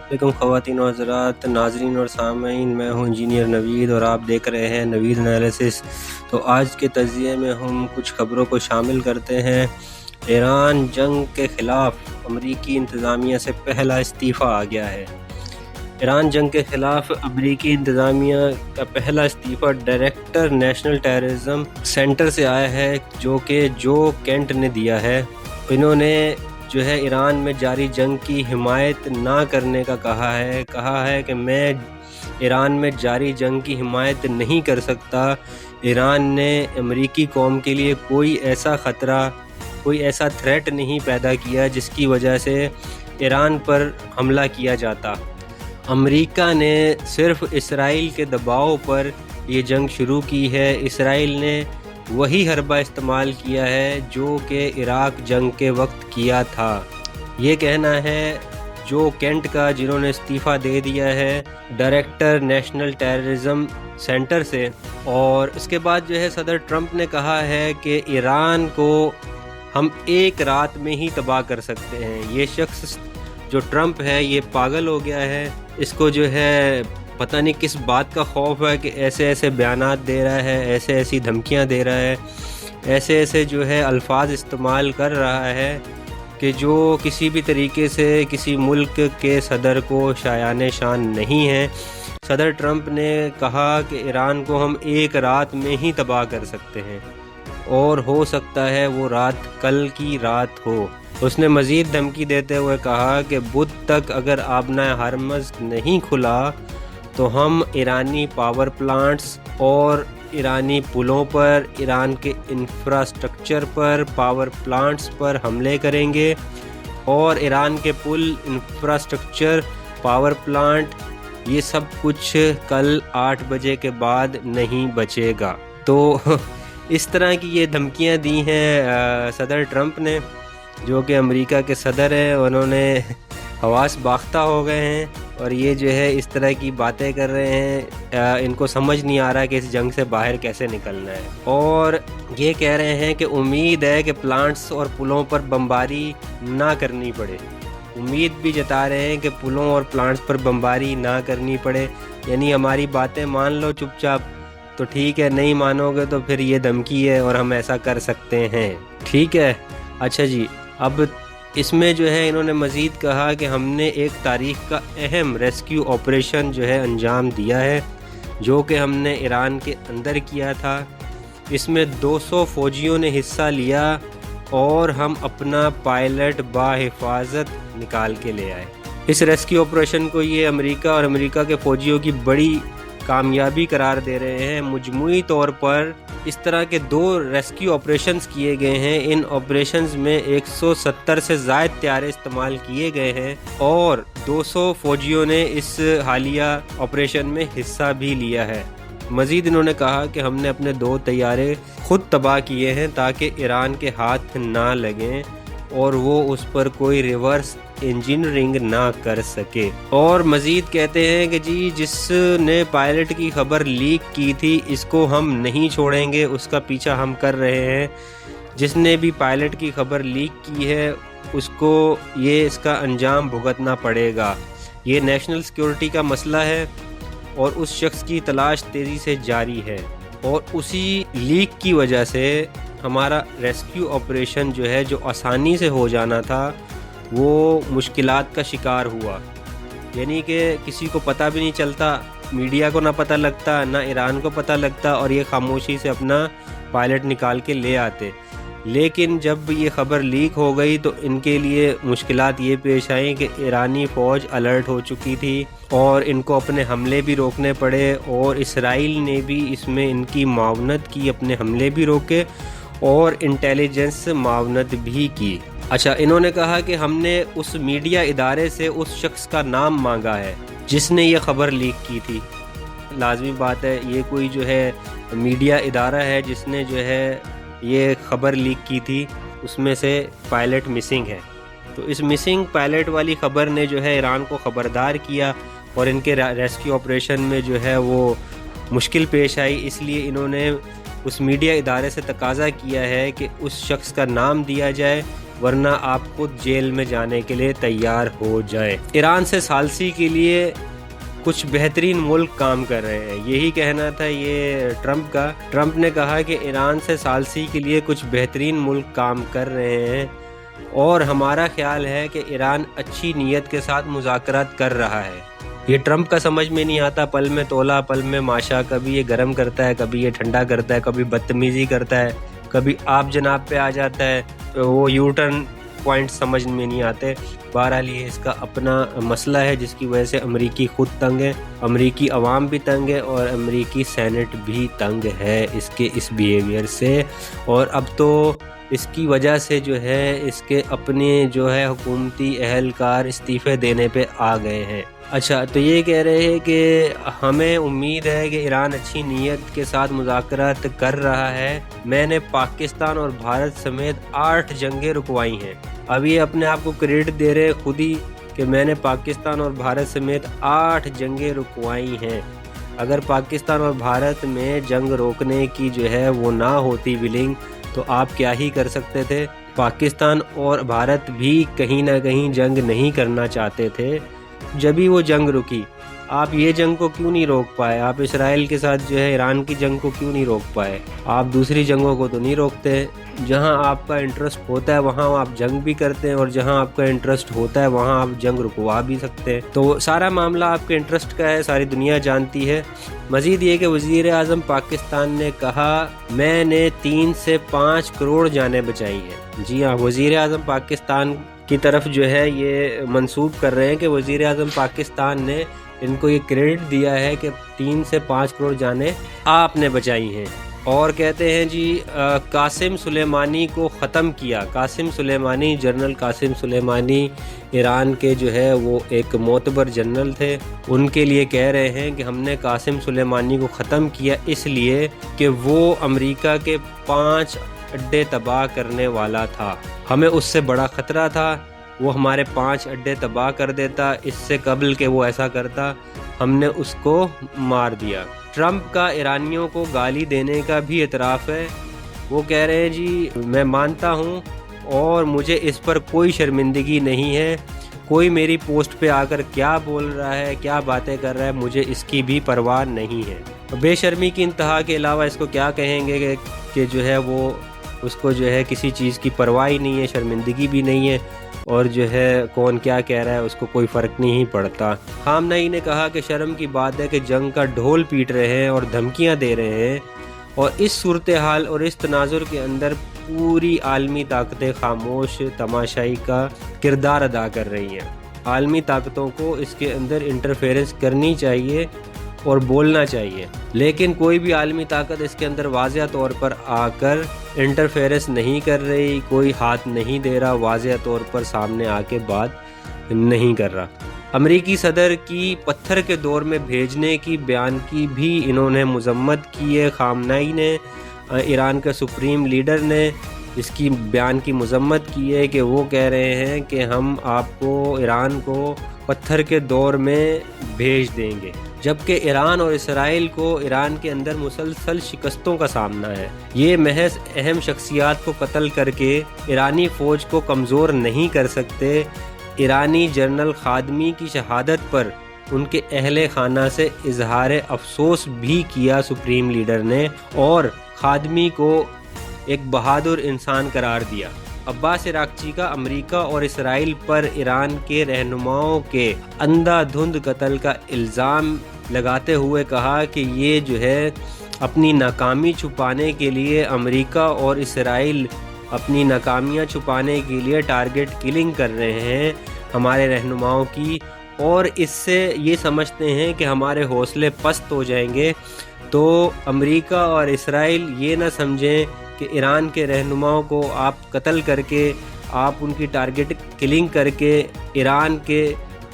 علیکم خواتین و حضرات، ناظرین اور سامعین، میں ہوں انجینئر نوید اور آپ دیکھ رہے ہیں نوید انالیسس۔ تو آج کے تجزیے میں ہم کچھ خبروں کو شامل کرتے ہیں۔ ایران جنگ کے خلاف امریکی انتظامیہ سے پہلا استعفیٰ آ گیا ہے۔ ایران جنگ کے خلاف امریکی انتظامیہ کا پہلا استعفیٰ ڈائریکٹر نیشنل ٹیررزم سینٹر سے آیا ہے، جو کہ جو کینٹ نے دیا ہے۔ انہوں نے ایران میں جاری جنگ کی حمایت نہ کرنے کا کہا ہے کہ میں ایران میں جاری جنگ کی حمایت نہیں کر سکتا۔ ایران نے امریکی قوم کے لیے کوئی ایسا خطرہ، کوئی ایسا تھریٹ نہیں پیدا کیا جس کی وجہ سے ایران پر حملہ کیا جاتا۔ امریکہ نے صرف اسرائیل کے دباؤ پر یہ جنگ شروع کی ہے۔ اسرائیل نے وہی حربہ استعمال کیا ہے جو کہ عراق جنگ کے وقت کیا تھا۔ یہ کہنا ہے جو کینٹ کا، جنہوں نے استعفیٰ دے دیا ہے ڈائریکٹر نیشنل ٹیررزم سینٹر سے۔ اور اس کے بعد صدر ٹرمپ نے کہا ہے کہ ایران کو ہم ایک رات میں ہی تباہ کر سکتے ہیں۔ یہ شخص جو ٹرمپ ہے یہ پاگل ہو گیا ہے، اس کو پتہ نہیں کس بات کا خوف ہے کہ ایسے بیانات دے رہا ہے، ایسی دھمکیاں دے رہا ہے، ایسے الفاظ استعمال کر رہا ہے کہ جو کسی بھی طریقے سے کسی ملک کے صدر کو شایان شان نہیں ہے۔ صدر ٹرمپ نے کہا کہ ایران کو ہم ایک رات میں ہی تباہ کر سکتے ہیں، اور ہو سکتا ہے وہ رات کل کی رات ہو۔ اس نے مزید دھمکی دیتے ہوئے کہا کہ بدھ تک اگر آبنۂ ہرمز نہیں کھلا تو ہم ایرانی پاور پلانٹس اور ایرانی پلوں پر، ایران کے انفراسٹرکچر پر، پاور پلانٹس پر حملے کریں گے، اور ایران کے پل، انفراسٹرکچر، پاور پلانٹ، یہ سب کچھ کل 8 بجے کے بعد نہیں بچے گا۔ تو اس طرح کی یہ دھمکیاں دی ہیں صدر ٹرمپ نے، جو کہ امریکہ کے صدر ہیں۔ انہوں نے حواس باختہ ہو گئے ہیں اور یہ اس طرح کی باتیں کر رہے ہیں۔ ان کو سمجھ نہیں آ رہا کہ اس جنگ سے باہر کیسے نکلنا ہے، اور یہ کہہ رہے ہیں کہ امید ہے کہ پلانٹس اور پلوں پر بمباری نہ کرنی پڑے۔ امید بھی جتا رہے ہیں کہ پلوں اور پلانٹس پر بمباری نہ کرنی پڑے، یعنی ہماری باتیں مان لو چپ چاپ، تو ٹھیک ہے، نہیں مانو گے تو پھر یہ دھمکی ہے اور ہم ایسا کر سکتے ہیں، ٹھیک ہے۔ اچھا جی، اب اس میں انہوں نے مزید کہا کہ ہم نے ایک تاریخ کا اہم ریسکیو آپریشن انجام دیا ہے، جو کہ ہم نے ایران کے اندر کیا تھا۔ اس میں 200 فوجیوں نے حصہ لیا اور ہم اپنا پائلٹ بحفاظت نکال کے لے آئے۔ اس ریسکیو آپریشن کو یہ امریکہ اور امریکہ کے فوجیوں کی بڑی کامیابی قرار دے رہے ہیں۔ مجموعی طور پر اس طرح کے 2 ریسکیو آپریشنز کیے گئے ہیں۔ ان آپریشنز میں 170 سے زائد طیارے استعمال کیے گئے ہیں، اور 200 فوجیوں نے اس حالیہ آپریشن میں حصہ بھی لیا ہے۔ مزید انہوں نے کہا کہ ہم نے اپنے 2 طیارے خود تباہ کیے ہیں تاکہ ایران کے ہاتھ نہ لگیں اور وہ اس پر کوئی ریورس انجینئرنگ نہ کر سکے۔ اور مزید کہتے ہیں کہ جس نے پائلٹ کی خبر لیک کی تھی اس کو ہم نہیں چھوڑیں گے، اس کا پیچھا ہم کر رہے ہیں۔ جس نے بھی پائلٹ کی خبر لیک کی ہے اس کو اس کا انجام بھگتنا پڑے گا۔ یہ نیشنل سیکیورٹی کا مسئلہ ہے اور اس شخص کی تلاش تیزی سے جاری ہے، اور اسی لیک کی وجہ سے ہمارا ریسکیو آپریشن جو آسانی سے ہو جانا تھا وہ مشکلات کا شکار ہوا۔ یعنی کہ کسی کو پتہ بھی نہیں چلتا، میڈیا کو نہ پتہ لگتا، نہ ایران کو پتہ لگتا، اور یہ خاموشی سے اپنا پائلٹ نکال کے لے آتے۔ لیکن جب یہ خبر لیک ہو گئی تو ان کے لیے مشکلات یہ پیش آئیں کہ ایرانی فوج الرٹ ہو چکی تھی اور ان کو اپنے حملے بھی روکنے پڑے، اور اسرائیل نے بھی اس میں ان کی معاونت کی، اپنے حملے بھی روکے اور انٹیلیجنس معاونت بھی کی۔ اچھا، انہوں نے کہا کہ ہم نے اس میڈیا ادارے سے اس شخص کا نام مانگا ہے جس نے یہ خبر لیک کی تھی۔ لازمی بات ہے، یہ کوئی میڈیا ادارہ ہے جس نے یہ خبر لیک کی تھی، اس میں سے پائلٹ مسنگ ہے۔ تو اس مسنگ پائلٹ والی خبر نے ایران کو خبردار کیا، اور ان کے ریسکیو آپریشن میں وہ مشکل پیش آئی۔ اس لیے انہوں نے اس میڈیا ادارے سے تقاضا کیا ہے کہ اس شخص کا نام دیا جائے ورنہ آپ خود جیل میں جانے کے لیے تیار ہو جائیں۔ ایران سے ثالثی کے لیے کچھ بہترین ملک کام کر رہے ہیں، یہی کہنا تھا یہ ٹرمپ کا۔ ٹرمپ نے کہا کہ ایران سے ثالثی کے لیے کچھ بہترین ملک کام کر رہے ہیں، اور ہمارا خیال ہے کہ ایران اچھی نیت کے ساتھ مذاکرات کر رہا ہے۔ یہ ٹرمپ کا سمجھ میں نہیں آتا، پل میں تولا پل میں ماشا، کبھی یہ گرم کرتا ہے، کبھی یہ ٹھنڈا کرتا ہے، کبھی بدتمیزی کرتا ہے، کبھی آپ جناب پہ آ جاتا ہے، وہ یو ٹرن پوائنٹ سمجھ میں نہیں آتے۔ بہرحال یہ اس کا اپنا مسئلہ ہے جس کی وجہ سے امریکی خود تنگ ہے، امریکی عوام بھی تنگ ہے، اور امریکی سینٹ بھی تنگ ہے اس کے اس بیہیویئر سے۔ اور اب تو اس کی وجہ سے جو ہے اس کے اپنے جو ہے حکومتی اہلکار استعفے دینے پہ آ گئے ہیں۔ اچھا، تو یہ کہہ رہے ہیں کہ ہمیں امید ہے کہ ایران اچھی نیت کے ساتھ مذاکرات کر رہا ہے۔ میں نے پاکستان اور بھارت سمیت 8 جنگیں رکوائی ہیں۔ اب یہ اپنے آپ کو کریڈٹ دے رہے خود ہی کہ میں نے پاکستان اور بھارت سمیت 8 جنگیں رکوائی ہیں۔ اگر پاکستان اور بھارت میں جنگ روکنے کی جو ہے وہ نہ ہوتی ولنگ، تو آپ کیا ہی کر سکتے تھے۔ پاکستان اور بھارت بھی کہیں نہ کہیں جنگ نہیں کرنا چاہتے تھے، جبھی وہ جنگ رکی۔ آپ یہ جنگ کو کیوں نہیں روک پائے؟ آپ اسرائیل کے ساتھ جو ہے ایران کی جنگ کو کیوں نہیں روک پائے؟ آپ دوسری جنگوں کو تو نہیں روکتے۔ جہاں آپ کا انٹرسٹ ہوتا ہے وہاں آپ جنگ بھی کرتے ہیں، اور جہاں آپ کا انٹرسٹ ہوتا ہے وہاں آپ جنگ رکوا بھی سکتے ہیں۔ تو سارا معاملہ آپ کے انٹرسٹ کا ہے، ساری دنیا جانتی ہے۔ مزید یہ کہ وزیر اعظم پاکستان نے کہا میں نے 3 سے 5 کروڑ جانیں بچائی ہیں۔ جی ہاں، وزیر اعظم پاکستان کی طرف جو ہے یہ منسوب کر رہے ہیں کہ وزیر اعظم پاکستان نے ان کو یہ کریڈٹ دیا ہے کہ 3 سے 5 کروڑ جانیں آپ نے بچائی ہیں۔ اور کہتے ہیں جی قاسم سلیمانی کو ختم کیا۔ قاسم سلیمانی، جنرل قاسم سلیمانی ایران کے جو ہے وہ ایک معتبر جنرل تھے، ان کے لیے کہہ رہے ہیں کہ ہم نے قاسم سلیمانی کو ختم کیا اس لیے کہ وہ امریکہ کے 5 اڈے تباہ کرنے والا تھا۔ ہمیں اس سے بڑا خطرہ تھا، وہ ہمارے 5 اڈے تباہ کر دیتا، اس سے قبل کہ وہ ایسا کرتا ہم نے اس کو مار دیا۔ ٹرمپ کا ایرانیوں کو گالی دینے کا بھی اعتراف ہے۔ وہ کہہ رہے ہیں جی میں مانتا ہوں اور مجھے اس پر کوئی شرمندگی نہیں ہے، کوئی میری پوسٹ پہ آ کر کیا بول رہا ہے، کیا باتیں کر رہا ہے، مجھے اس کی بھی پرواہ نہیں ہے۔ بے شرمی کی انتہا کے علاوہ اس کو کیا کہیں گے کہ جو ہے وہ اس کو جو ہے کسی چیز کی پرواہ ہی نہیں ہے، شرمندگی بھی نہیں ہے، اور جو ہے کون کیا کہہ رہا ہے اس کو کوئی فرق نہیں پڑتا۔ خامنئی نے کہا کہ شرم کی بات ہے کہ جنگ کا ڈھول پیٹ رہے ہیں اور دھمکیاں دے رہے ہیں، اور اس صورتحال اور اس تناظر کے اندر پوری عالمی طاقتیں خاموش تماشائی کا کردار ادا کر رہی ہیں۔ عالمی طاقتوں کو اس کے اندر انٹرفیئرنس کرنی چاہیے اور بولنا چاہیے، لیکن کوئی بھی عالمی طاقت اس کے اندر واضح طور پر آ کر انٹرفیئرنس نہیں کر رہی، کوئی ہاتھ نہیں دے رہا، واضح طور پر سامنے آ کے بات نہیں کر رہا۔ امریکی صدر کی پتھر کے دور میں بھیجنے کی بیان کی بھی انہوں نے مذمت کی ہے۔ خامنئی نے، ایران کا سپریم لیڈر نے اس کی بیان کی مذمت کی ہے کہ وہ کہہ رہے ہیں کہ ہم آپ کو ایران کو پتھر کے دور میں بھیج دیں گے، جبکہ ایران اور اسرائیل کو ایران کے اندر مسلسل شکستوں کا سامنا ہے۔ یہ محض اہم شخصیات کو قتل کر کے ایرانی فوج کو کمزور نہیں کر سکتے۔ ایرانی جنرل خادمی کی شہادت پر ان کے اہل خانہ سے اظہار افسوس بھی کیا سپریم لیڈر نے، اور خادمی کو ایک بہادر انسان قرار دیا۔ عباس عراقچی کا امریکہ اور اسرائیل پر ایران کے رہنماؤں کے اندھا دھند قتل کا الزام لگاتے ہوئے کہا کہ یہ جو ہے اپنی ناکامی چھپانے کے لیے امریکہ اور اسرائیل اپنی ناکامیاں چھپانے کے لیے ٹارگٹ کلنگ کر رہے ہیں ہمارے رہنماؤں کی، اور اس سے یہ سمجھتے ہیں کہ ہمارے حوصلے پست ہو جائیں گے۔ تو امریکہ اور اسرائیل یہ نہ سمجھیں کہ ایران کے رہنماؤں کو آپ قتل کر کے، آپ ان کی ٹارگٹ کلنگ کر کے ایران کے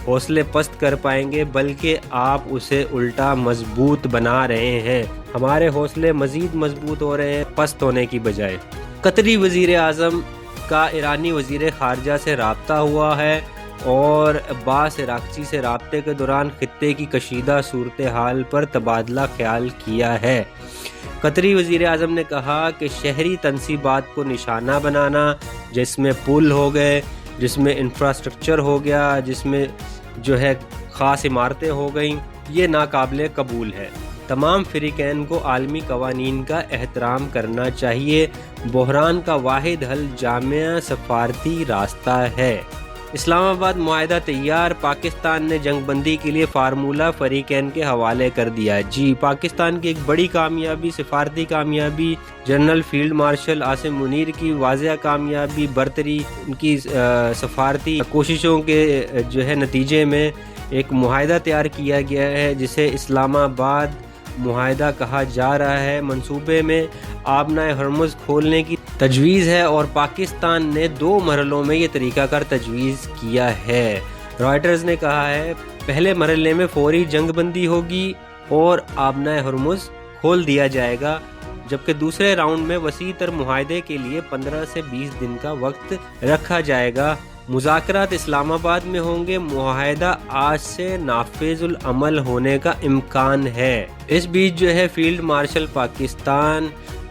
حوصلے پست کر پائیں گے، بلکہ آپ اسے الٹا مضبوط بنا رہے ہیں۔ ہمارے حوصلے مزید مضبوط ہو رہے ہیں پست ہونے کی بجائے۔ قطری وزیر اعظم کا ایرانی وزیر خارجہ سے رابطہ ہوا ہے، اور عباس عراقچی سے رابطے کے دوران خطے کی کشیدہ صورتحال پر تبادلہ خیال کیا ہے۔ قطری وزیر اعظم نے کہا کہ شہری تنصیبات کو نشانہ بنانا جس میں پل ہو گئے، جس میں انفراسٹرکچر ہو گیا، جس میں جو ہے خاص عمارتیں ہو گئیں، یہ ناقابل قبول ہے۔ تمام فریقین کو عالمی قوانین کا احترام کرنا چاہیے۔ بحران کا واحد حل جامع سفارتی راستہ ہے۔ اسلام آباد معاہدہ تیار، پاکستان نے جنگ بندی کے لیے فارمولہ فریقین کے حوالے کر دیا۔ جی، پاکستان کی ایک بڑی کامیابی، سفارتی کامیابی، general field marshal Asim Munir کی واضح کامیابی، برتری ان کی سفارتی کوششوں کے جو ہے نتیجے میں ایک معاہدہ تیار کیا گیا ہے جسے اسلام آباد معاہدہ کہا جا رہا ہے۔ منصوبے میں آبنائے ہرمز کھولنے کی تجویز ہے اور پاکستان نے 2 مرحلوں میں یہ طریقہ کار تجویز کیا ہے۔ رائٹرز نے کہا ہے پہلے مرحلے میں فوری جنگ بندی ہوگی اور آبنائے ہرمز کھول دیا جائے گا، جبکہ دوسرے راؤنڈ میں وسیع تر معاہدے کے لیے 15 سے 20 دن کا وقت رکھا جائے گا۔ مذاکرات اسلام آباد میں ہوں گے۔ معاہدہ آج سے نافذ العمل ہونے کا امکان ہے۔ اس بیچ جو ہے فیلڈ مارشل پاکستان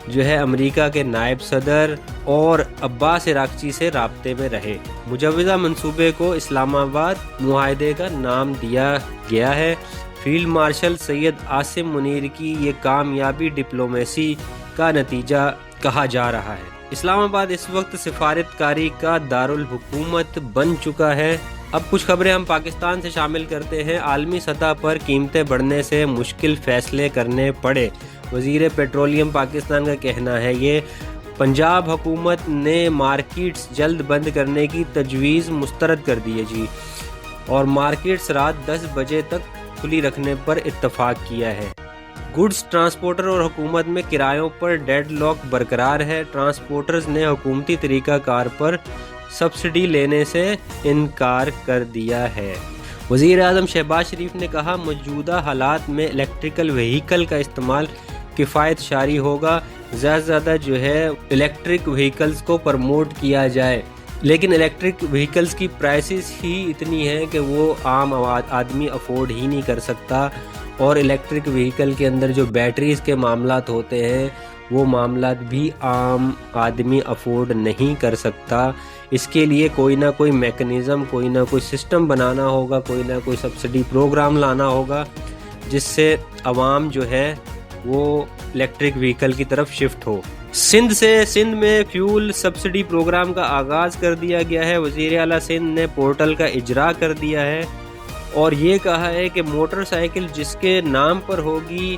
جو ہے امریکہ کے نائب صدر اور عباس عراقچی سے رابطے میں رہے۔ مجوزہ منصوبے کو اسلام آباد معاہدے کا نام دیا گیا ہے۔ فیلڈ مارشل سید عاصم منیر کی یہ کامیابی ڈپلومیسی کا نتیجہ کہا جا رہا ہے۔ اسلام آباد اس وقت سفارتکاری کا دارالحکومت بن چکا ہے۔ اب کچھ خبریں ہم پاکستان سے شامل کرتے ہیں۔ عالمی سطح پر قیمتیں بڑھنے سے مشکل فیصلے کرنے پڑے، وزیر پیٹرولیم پاکستان کا کہنا ہے۔ یہ پنجاب حکومت نے مارکیٹس جلد بند کرنے کی تجویز مسترد کر دی ہے جی، اور مارکیٹس رات 10 بجے تک کھلی رکھنے پر اتفاق کیا ہے۔ گڈز ٹرانسپورٹر اور حکومت میں کرایوں پر ڈیڈ لاک برقرار ہے۔ ٹرانسپورٹرز نے حکومتی طریقہ کار پر سبسڈی لینے سے انکار کر دیا ہے۔ وزیر اعظم شہباز شریف نے کہا موجودہ حالات میں الیکٹریکل وہیکل کا استعمال کفایت شاری ہوگا۔ زیادہ سے زیادہ جو ہے الیکٹرک وہیکلز کو پروموٹ کیا جائے، لیکن الیکٹرک وہیکلز کی پرائسز ہی اتنی ہیں کہ وہ عام آدمی افورڈ ہی نہیں کر سکتا، اور الیکٹرک وہیکل کے اندر جو بیٹریز کے معاملات ہوتے ہیں وہ معاملات بھی عام آدمی افورڈ نہیں کر سکتا۔ اس کے لیے کوئی نہ کوئی میکنزم، کوئی نہ کوئی سسٹم بنانا ہوگا، کوئی نہ کوئی سبسڈی پروگرام لانا ہوگا جس سے عوام جو ہے وہ الیکٹرک وہیکل کی طرف شفٹ ہو۔ سندھ میں فیول سبسڈی پروگرام کا آغاز کر دیا گیا ہے۔ وزیر اعلیٰ سندھ نے پورٹل کا اجرا کر دیا ہے اور یہ کہا ہے کہ موٹر سائیکل جس کے نام پر ہوگی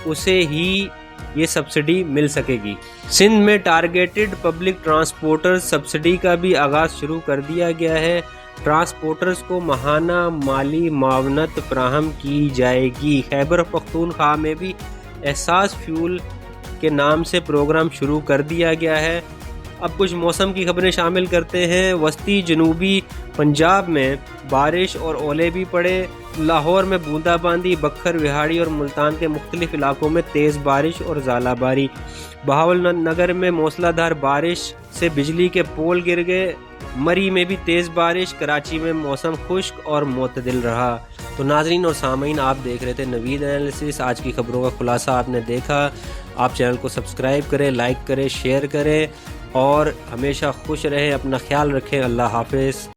اسے ہی یہ سبسڈی مل سکے گی۔ سندھ میں ٹارگیٹڈ پبلک ٹرانسپورٹر سبسڈی کا بھی آغاز شروع کر دیا گیا ہے۔ ٹرانسپورٹرز کو ماہانہ مالی معاونت فراہم کی جائے گی۔ خیبر پختونخوا میں بھی احساس فیول کے نام سے پروگرام شروع کر دیا گیا ہے۔ اب کچھ موسم کی خبریں شامل کرتے ہیں۔ وسطی جنوبی پنجاب میں بارش اور اولے بھی پڑے۔ لاہور میں بوندا باندی، بکھر وہاڑی اور ملتان کے مختلف علاقوں میں تیز بارش اور ژالہ باری۔ بہاول نگر میں موسلا دھار بارش سے بجلی کے پول گر گئے۔ مری میں بھی تیز بارش۔ کراچی میں موسم خشک اور معتدل رہا۔ تو ناظرین اور سامعین، آپ دیکھ رہے تھے نوید انالیسس۔ آج کی خبروں کا خلاصہ آپ نے دیکھا۔ آپ چینل کو سبسکرائب کریں، لائک کریں، شیئر کریں اور ہمیشہ خوش رہیں، اپنا خیال رکھیں۔ اللہ حافظ۔